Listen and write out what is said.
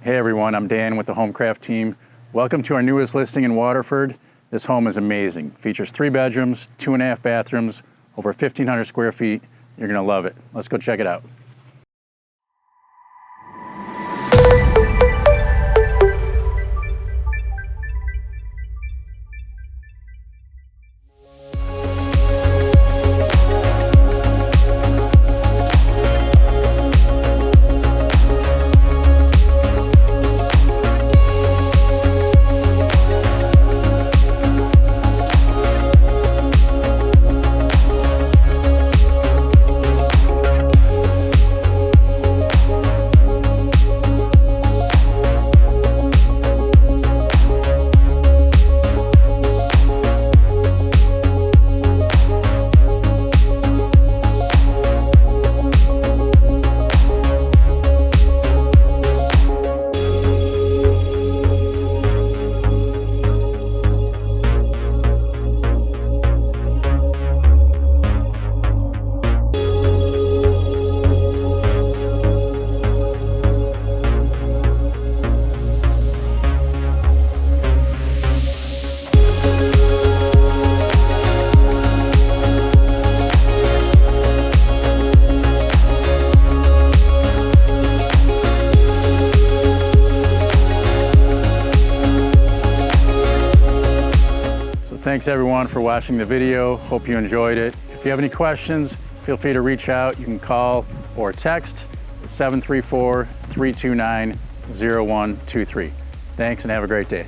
Hey everyone, I'm Dan with the HomeCraft team. Welcome to our newest listing in Waterford. This home is amazing. Features 3 bedrooms, 2.5 bathrooms, over 1,500 square feet. You're gonna love it. Let's go check it out. Thanks everyone for watching the video. Hope you enjoyed it. If you have any questions, feel free to reach out. You can call or text 734-329-0123. Thanks and have a great day.